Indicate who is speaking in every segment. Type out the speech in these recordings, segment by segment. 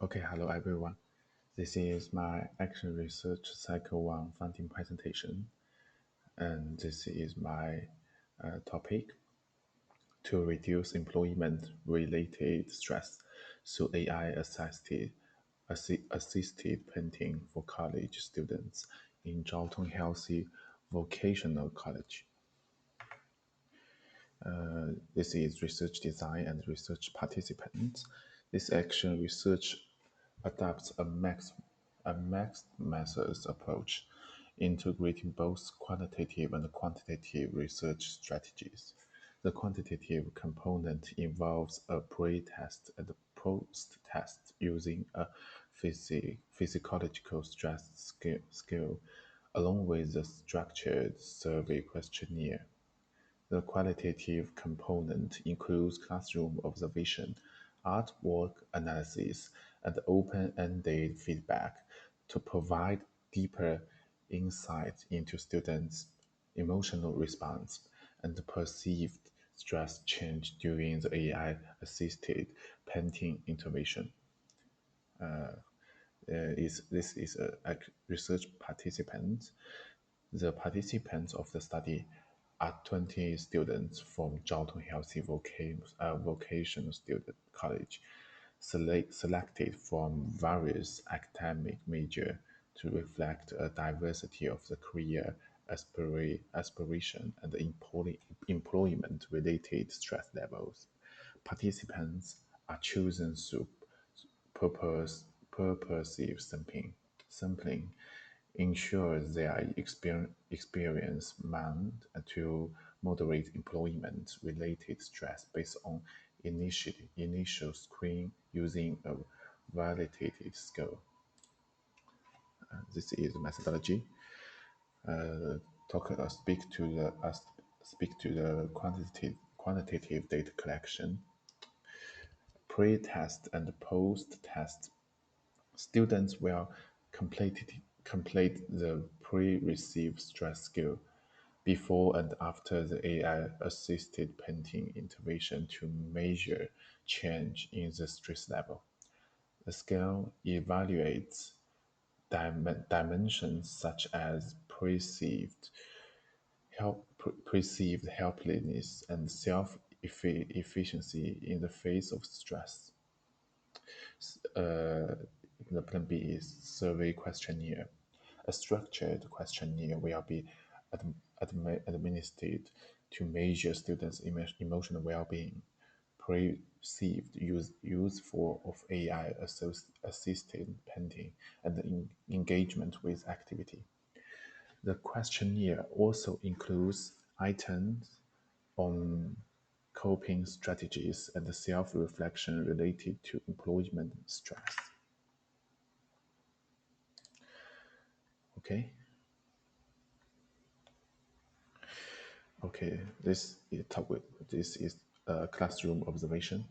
Speaker 1: Okay, hello everyone. This is my Action Research Cycle 1 funding presentation, and this is my topic to reduce employment-related stress through AI-assisted painting for college students in Zhaotong Healthy Vocational College. This is research design and research participants. This action research adopts a mixed methods approach, integrating both quantitative and quantitative research strategies. The quantitative component involves a pre-test and post-test using a physiological stress scale, along with a structured survey questionnaire. The qualitative component includes classroom observation, artwork analysis, and open-ended feedback to provide deeper insight into students' emotional response and perceived stress change during the AI-assisted painting intervention. This is a research participant. The participants of the study are 20 students from Zhaotong Healthy Vocational Student College, selected from various academic majors to reflect a diversity of the career aspiration and employment-related stress levels. Participants are chosen through purposive sampling ensures their experience meant to moderate employment-related stress based on initial screen using a validated scale. This is methodology. Speak to the quantitative data collection, pre-test and post-test. Students will complete the pre-received stress scale before and after the AI-assisted painting intervention to measure change in the stress level. The scale evaluates dimensions such as perceived helplessness and self-efficiency in the face of stress. The plan B is survey questionnaire. A structured questionnaire will be administered to measure students' emotional well-being, perceived useful of AI-assisted painting, and engagement with activity. The questionnaire also includes items on coping strategies and self-reflection related to employment stress. Okay. Okay, this is a classroom observation.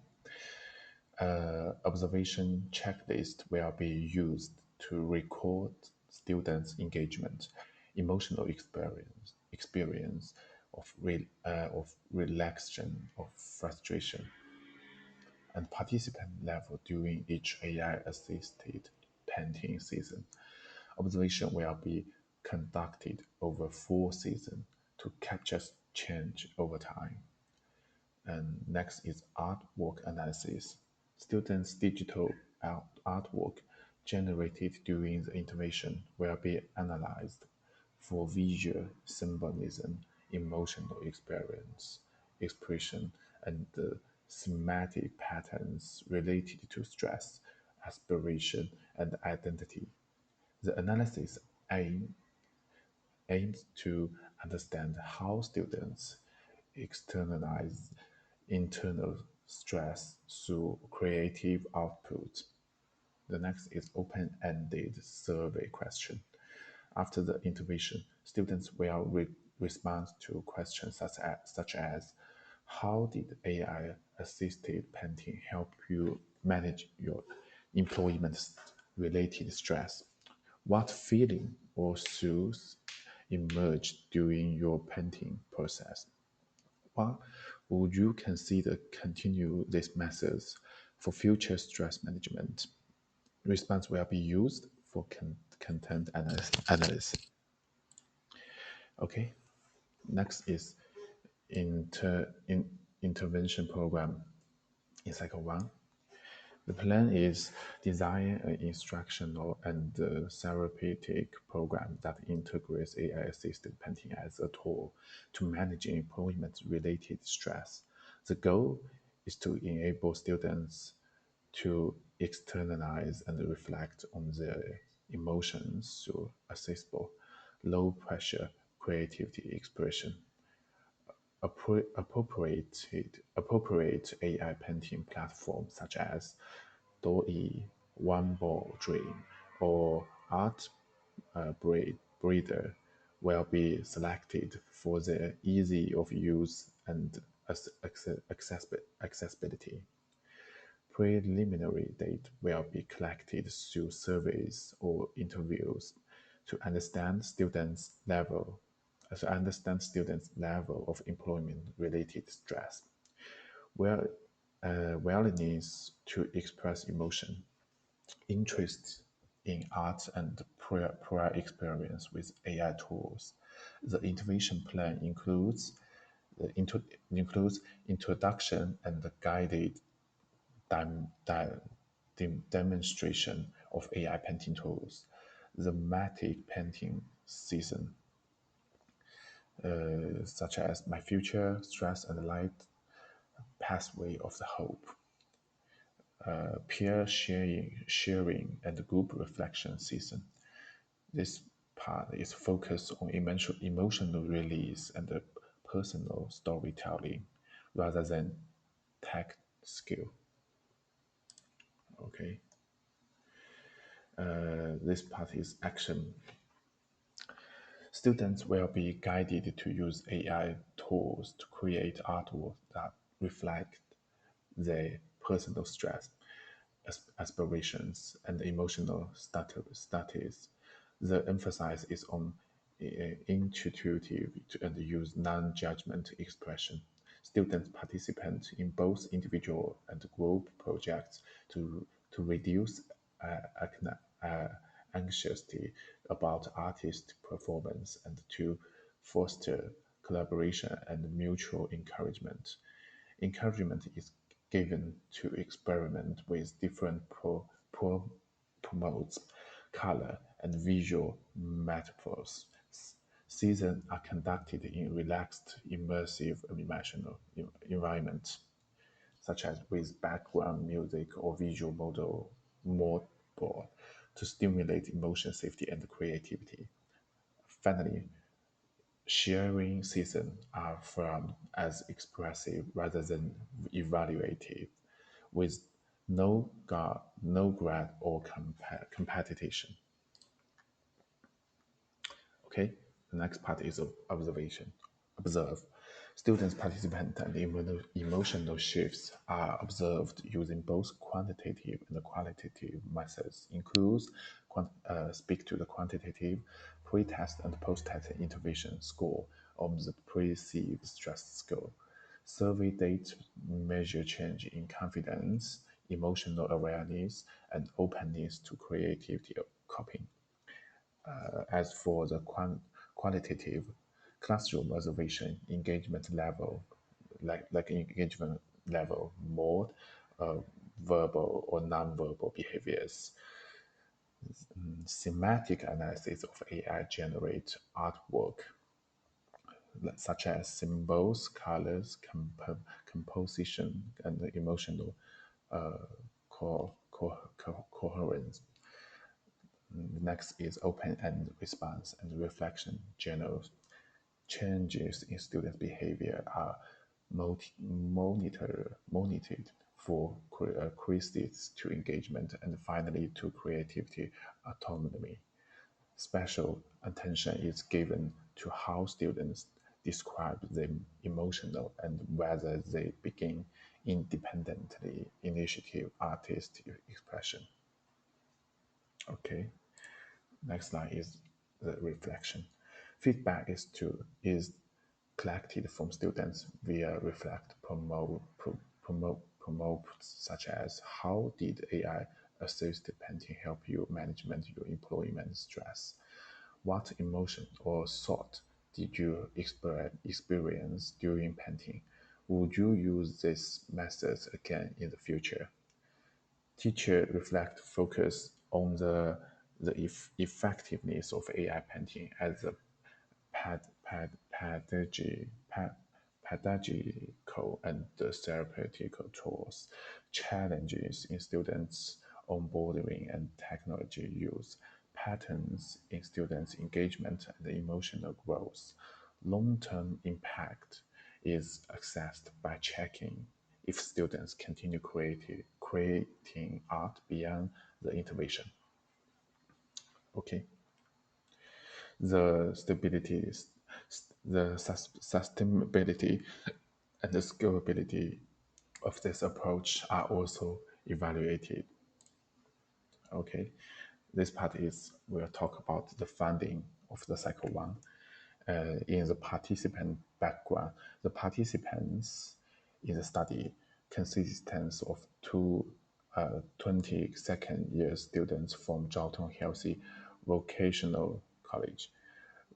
Speaker 1: Observation checklist will be used to record students' engagement, emotional experience of relaxation, of frustration, and participant level during each AI-assisted painting season. Observation will be conducted over 4 seasons to capture change over time. And next is artwork analysis. Students' digital artwork generated during the intervention will be analyzed for visual symbolism, emotional expression, and thematic patterns related to stress, aspiration, and identity. The analysis aims to understand how students externalize internal stress through creative output. The next is open-ended survey question. After the intervention, students will respond to questions such as how did AI-assisted painting help you manage your employment-related stress? What feeling or thoughts emerged during your painting process? What would you consider continue these methods for future stress management? Response will be used for content analysis. Okay, next is intervention program in cycle one. The plan is design an instructional and therapeutic program that integrates AI-assisted painting as a tool to manage employment-related stress. The goal is to enable students to externalize and reflect on their emotions through accessible, low-pressure creativity expression. Appropriate AI painting platforms such as DALL-E, One Ball Dream, or Art Breeder will be selected for their easy of use and accessibility. Preliminary data will be collected through surveys or interviews to understand students' level of employment-related stress, where willingness to express emotion, interest in art, and prior experience with AI tools. The intervention plan includes introduction and guided dem- demonstration of AI painting tools, the thematic painting season, such as My Future, Stress and Light, Pathway of the Hope, peer sharing, and group reflection season. This part is focused on emotional release and personal storytelling rather than tech skill. Okay. This part is action. Students will be guided to use AI tools to create artwork that reflect their personal stress, aspirations, and emotional status. The emphasis is on intuitive and use non-judgment expression. Students participate in both individual and group projects to reduce anxiety about artist performance and to foster collaboration and mutual encouragement. Encouragement is given to experiment with different promotes, color, and visual metaphors. Seasons are conducted in relaxed, immersive, and emotional environments, such as with background music or visual mood board to stimulate emotion, safety, and creativity. Finally, sharing seasons are framed as expressive rather than evaluative, with no grad or competition. Okay, the next part is observation. Observe. Students' participant and emotional shifts are observed using both quantitative and qualitative methods. Includes speak to the quantitative pre-test and post-test intervention score on the perceived stress score. Survey data measure change in confidence, emotional awareness, and openness to creativity coping. As for the qualitative classroom observation engagement level, like engagement level, mode, uh, verbal or non-verbal behaviors, thematic analysis of AI generate artwork such as symbols, colors, composition, and emotional coherence. Next is open-end response and reflection journals. Changes in student behavior are monitored for critics to engagement and finally to creativity autonomy. Special attention is given to how students describe their emotional and whether they begin independently initiative artistic expression. Okay. Next slide is the reflection. Feedback is collected from students via reflect promote such as how did AI assisted painting help you management your employment stress? What emotion or thought did you experience during painting? Would you use this methods again in the future? Teacher reflect focus on the effectiveness of AI painting as a pedagogical and therapeutical tools, challenges in students' onboarding and technology use, patterns in students' engagement and emotional growth. Long-term impact is assessed by checking if students continue creating art beyond the intervention. Okay, the stability, the sustainability, and the scalability of this approach are also evaluated. Okay, this part is we'll talk about the funding of the cycle one. In the participant background, the participants in the study consists of two 22nd year students from Zhao Tong Healthy Vocational College,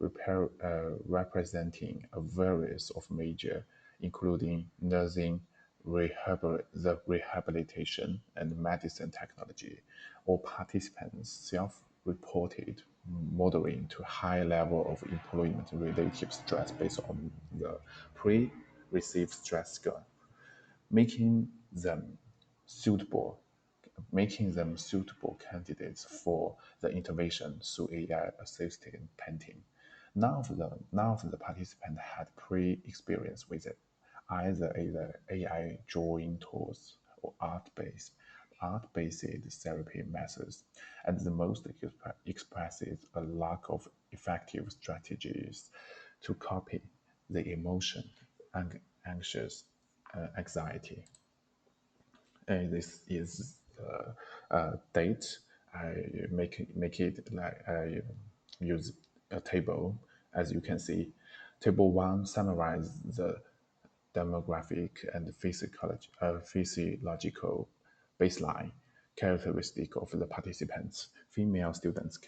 Speaker 1: representing a various of major, including nursing, the rehabilitation, and medicine technology. All participants self-reported moderate to high level of employment-related stress based on the pre-received stress score, making them suitable candidates for the intervention through AI-assisted painting. None of the participants had pre-experience with it, either AI drawing tools or art-based therapy methods, and the most expresses a lack of effective strategies to copy the emotion and anxious anxiety. And this is the date. I make it like I use a table. As you can see, table one summarizes the demographic and physiological baseline characteristic of the participants. Female students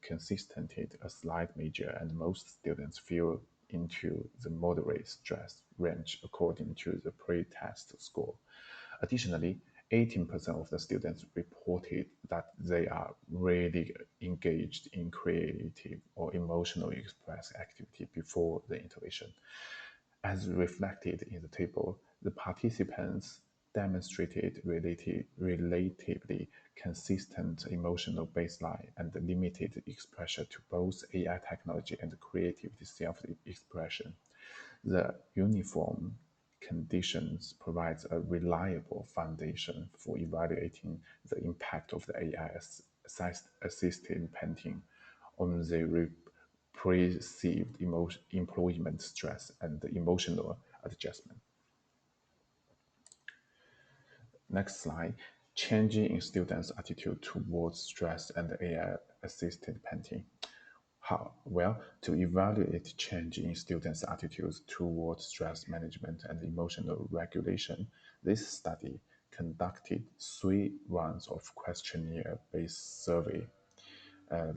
Speaker 1: consistently a slight major, and most students fell into the moderate stress range according to the pre-test score. Additionally, 18% of the students reported that they are really engaged in creative or emotionally expressive activity before the intervention. As reflected in the table, the participants demonstrated relatively consistent emotional baseline and limited exposure to both AI technology and creativity self-expression. The uniform conditions provides a reliable foundation for evaluating the impact of the AI-assisted painting on the perceived employment stress and the emotional adjustment. Next slide, changing in students' attitude towards stress and AI-assisted painting. How? Well, to evaluate change in students' attitudes towards stress management and emotional regulation, this study conducted 3 rounds of questionnaire-based survey,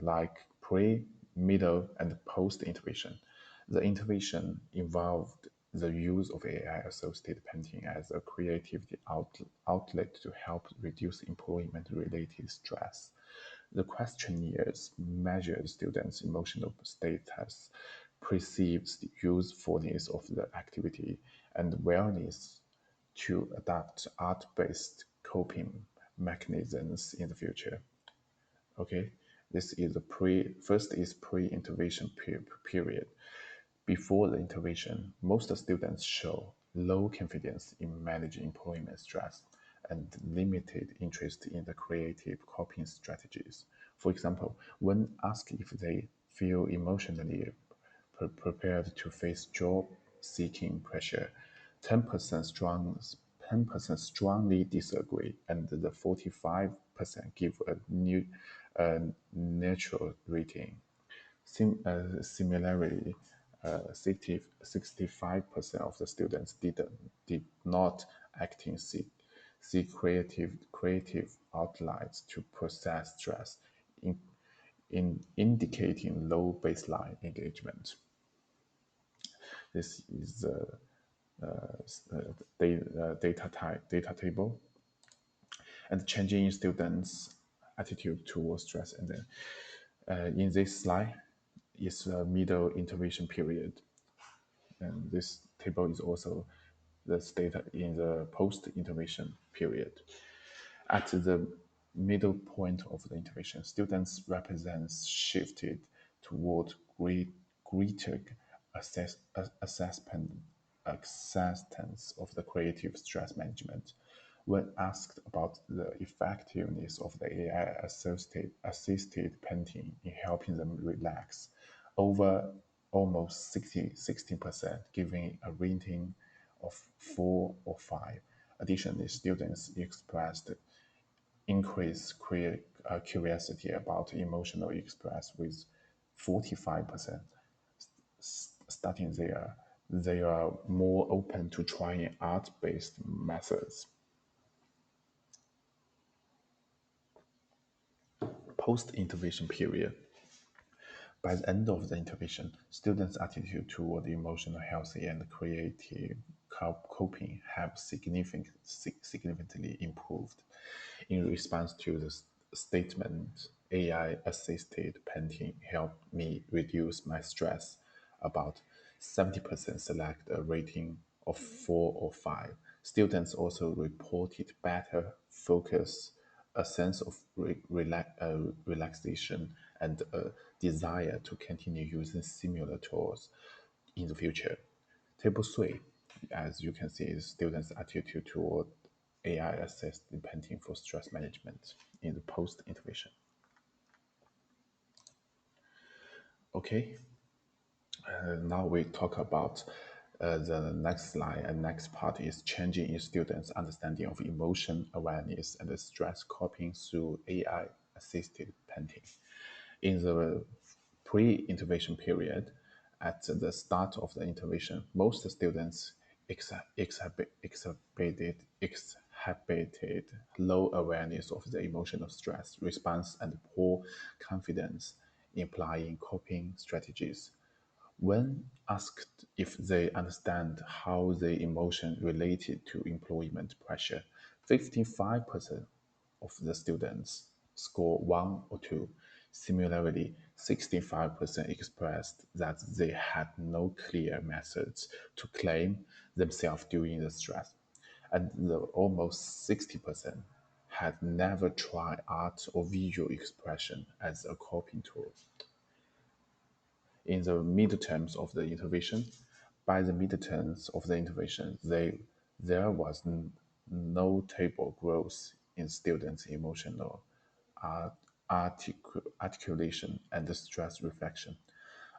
Speaker 1: like pre, middle, and post-intervention. The intervention involved the use of AI-assisted painting as a creativity outlet to help reduce employment-related stress. The questionnaires measured students' emotional status, perceived usefulness of the activity, and willingness to adapt art-based coping mechanisms in the future. Okay, this is the first is pre-intervention period. Before the intervention, most students show low confidence in managing employment stress and limited interest in the creative coping strategies. For example, when asked if they feel emotionally prepared to face job seeking pressure, 10% strong 10% strongly disagree, and the 45% give a neutral rating. Similarly, 65% of the students did not acting see creative outlets to process stress, in, in indicating low baseline engagement. This is the data table and changing students' attitude towards stress. And then in this slide is the middle intervention period. And this table is also the data in the post-intervention period. At the middle point of the intervention, students represents shifted toward greater assessment acceptance of the creative stress management. When asked about the effectiveness of the AI assisted painting in helping them relax, over almost 16%, giving a rating of 4 or 5. Additionally, students expressed increased curiosity about emotional express with 45%. Starting there, they are more open to trying art-based methods. Post-intervention period. By the end of the intervention, students' attitude toward emotional healthy and creative coping have significantly improved. In response to the statement, AI-assisted painting helped me reduce my stress. About 70% select a rating of 4 or 5. Students also reported better focus, a sense of relaxation, and a desire to continue using similar tools in the future. Table 3, as you can see, is students' attitude toward AI-assisted painting for stress management in the post-intervention. Okay, now we talk about the next slide and next part is changing in students' understanding of emotion awareness and stress coping through AI-assisted painting. In the pre-intervention period, at the start of the intervention, most students exhibited low awareness of the emotional stress response and poor confidence in applying coping strategies. When asked if they understand how the emotion related to employment pressure, 55% of the students score 1 or 2. Similarly, 65% expressed that they had no clear methods to claim themselves during the stress, and almost 60% had never tried art or visual expression as a coping tool. In the midterms of the intervention, by the midterms of the intervention, there was notable growth in students' emotional art, articulation and stress reflection.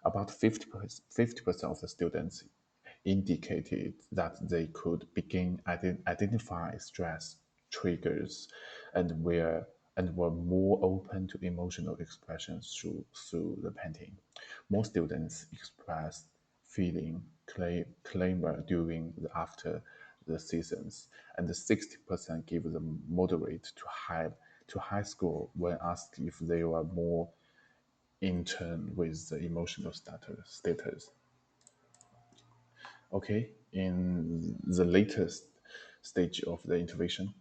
Speaker 1: About 50% of the students indicated that they could begin identify stress triggers and were more open to emotional expression through the painting. More students expressed feeling clamor during the after the seasons, and 60% gave them moderate to high score when asked if they were more in tune with the emotional status. Okay, in the latest stage of the intervention.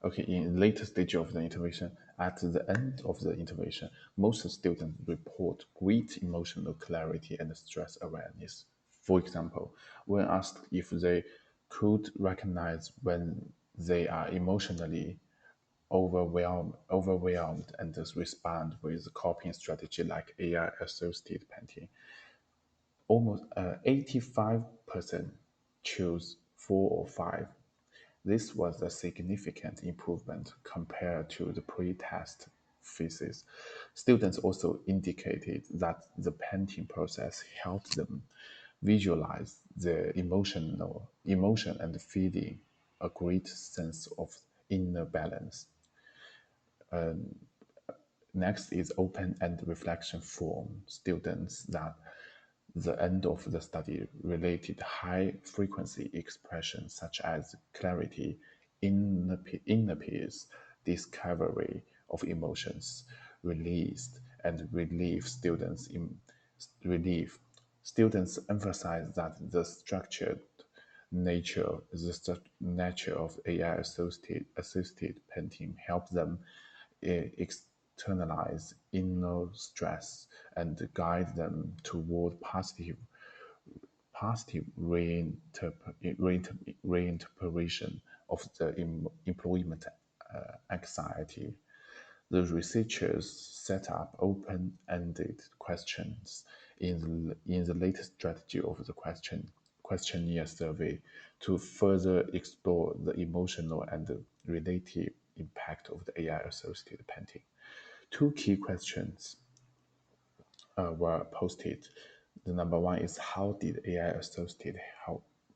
Speaker 1: Okay, in later stage of the intervention, at the end of the intervention, most students report great emotional clarity and stress awareness. For example, when asked if they could recognize when they are emotionally overwhelmed and just respond with a coping strategy like AI assisted painting, almost 85% choose 4 or 5. This was a significant improvement compared to the pre-test phases. Students also indicated that the painting process helped them visualize the emotion and feeling a great sense of inner balance. Next is open and reflection form students that The end of the study related high-frequency expressions such as clarity, inner peace, discovery of emotions, released, and relief. Students emphasize that nature of AI assisted painting helps them externalize inner stress and guide them toward positive reinterpretation of the employment anxiety. The researchers set up open-ended questions in the latest strategy of the questionnaire survey to further explore the emotional and relative impact of the AI-associated painting. Two key questions were posted. The number one is, how did AI-associated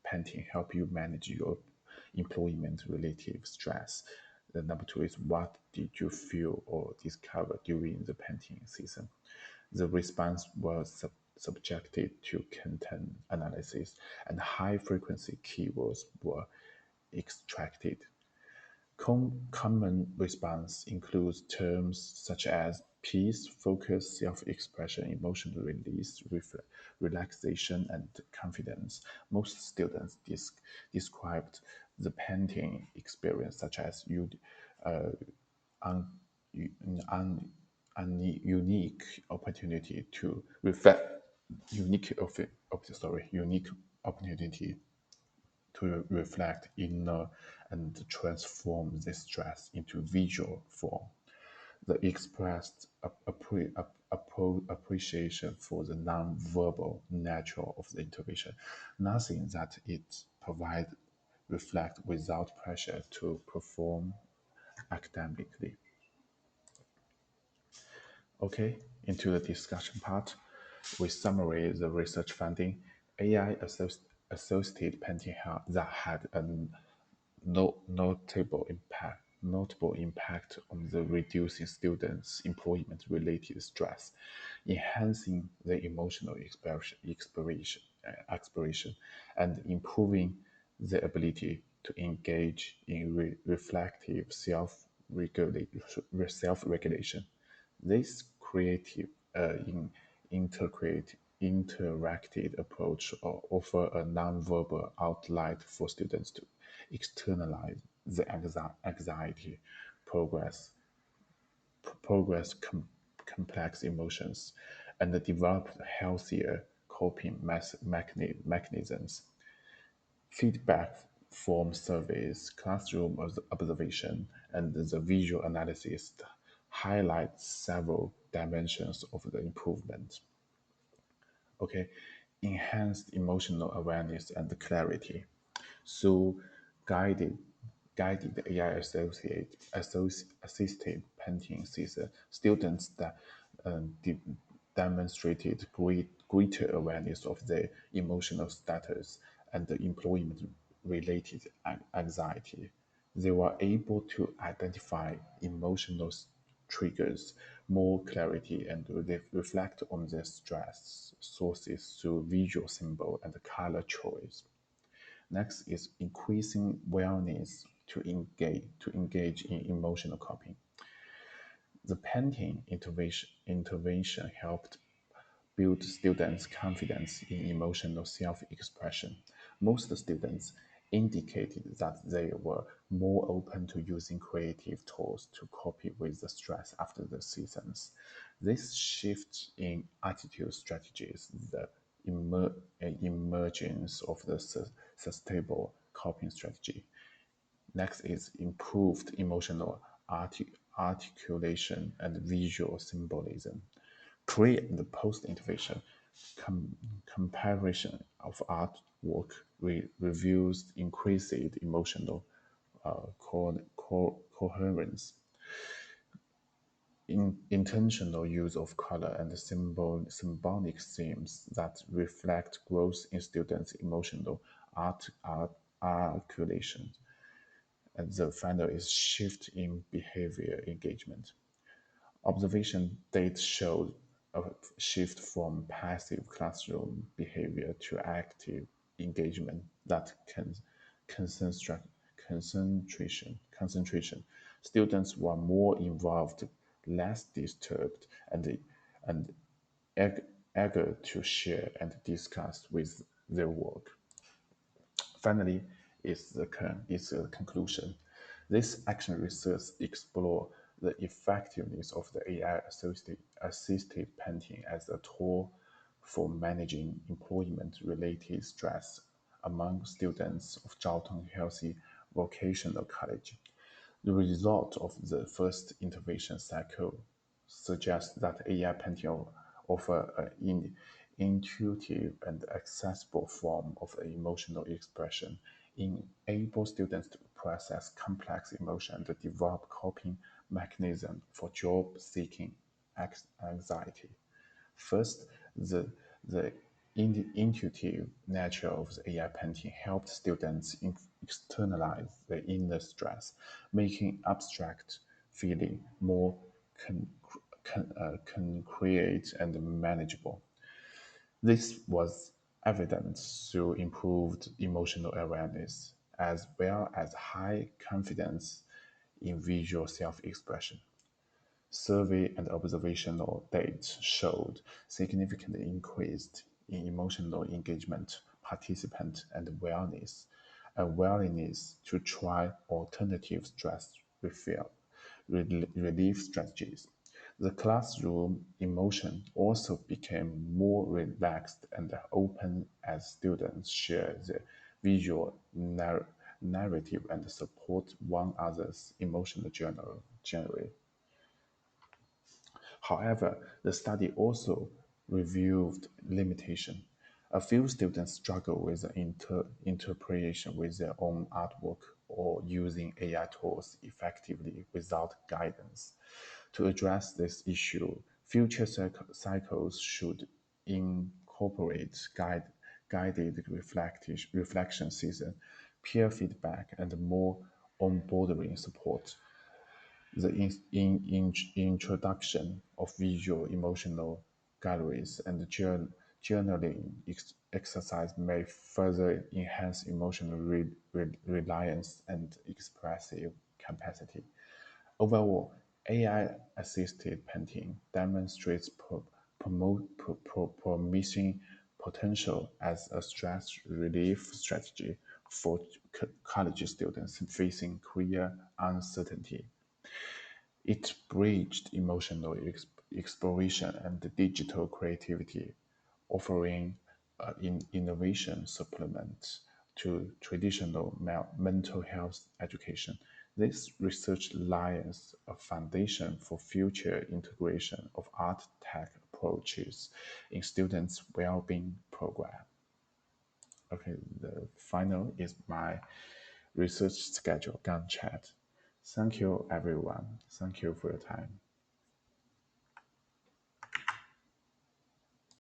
Speaker 1: painting help you manage your employment-related stress? The number two is, what did you feel or discover during the painting season? The response was subjected to content analysis, and high-frequency keywords were extracted. Common response includes terms such as peace, focus, self-expression, emotional release, relaxation, and confidence. Most students described the painting experience such as un, un, unique opportunity to reflect unique opportunity to reflect inner and transform this stress into visual form. The expressed appreciation for the non-verbal nature of the intervention, nothing that it provides reflect without pressure to perform academically. Okay, into the discussion part, we summarize the research finding. AI associated painting that had a notable impact on the reducing students' employment-related stress, enhancing their emotional exploration, and improving their ability to engage in reflective self-regulation. This creative, interactive approach offer a nonverbal outlet for students to externalize the anxiety, progress, complex emotions, and develop healthier coping mechanisms. Feedback from surveys, classroom observation, and the visual analysis highlight several dimensions of the improvement. Okay, enhanced emotional awareness and clarity. So, guided guided AI assisted painting season, students that demonstrated greater awareness of their emotional status and the employment related anxiety. They were able to identify emotional triggers, more clarity, and reflect on their stress sources through visual symbol and color choice. Next is increasing willingness to engage in emotional coping. The painting intervention helped build students' confidence in emotional self-expression. Most students indicated that they were more open to using creative tools to cope with the stress after the seasons. This shift in attitude strategies, the emergence of the sustainable coping strategy. Next is improved emotional articulation and visual symbolism. Pre and post intervention comparison of artwork reveals increased emotional coherence. Intentional use of color and symbolic themes that reflect growth in students' emotional articulation. And the final is shift in behavior engagement. Observation data showed a shift from passive classroom behavior to active engagement that can concentrate concentration. Students were more involved, less disturbed, and eager to share and discuss with their work. Finally, is the conclusion. This action research explore the effectiveness of the AI-assisted painting as a tool for managing employment-related stress among students of Zhao Tong Healthy Vocational College. The result of the first intervention cycle suggests that AI painting offer an intuitive and accessible form of emotional expression, enable students to process complex emotions and develop coping mechanisms for job-seeking anxiety. First, the intuitive nature of the AI painting helped students externalize their inner stress, making abstract feeling more concrete and manageable. This was evident through improved emotional awareness, as well as high confidence in visual self-expression. Survey and observational data showed significantly increased in emotional engagement, participant, and a willingness to try alternative stress relief strategies. The classroom emotion also became more relaxed and open as students share the visual narrative and support one another's emotional journey. However, the study also revealed limitation. A few students struggle with the interpretation with their own artwork or using AI tools effectively without guidance. To address this issue, future cycles should incorporate guided reflection season, peer feedback, and more onboarding support. The introduction of visual emotional galleries and journaling exercise may further enhance emotional reliance and expressive capacity. Overall, AI-assisted painting demonstrates promising potential as a stress relief strategy for college students facing career uncertainty. It bridged emotional exploration and digital creativity, offering an innovation supplement to traditional mental health education. This research lays a foundation for future integration of art tech approaches in students' well-being program. Okay, the final is my research schedule Gantt chart. Thank you, everyone. Thank you for your time.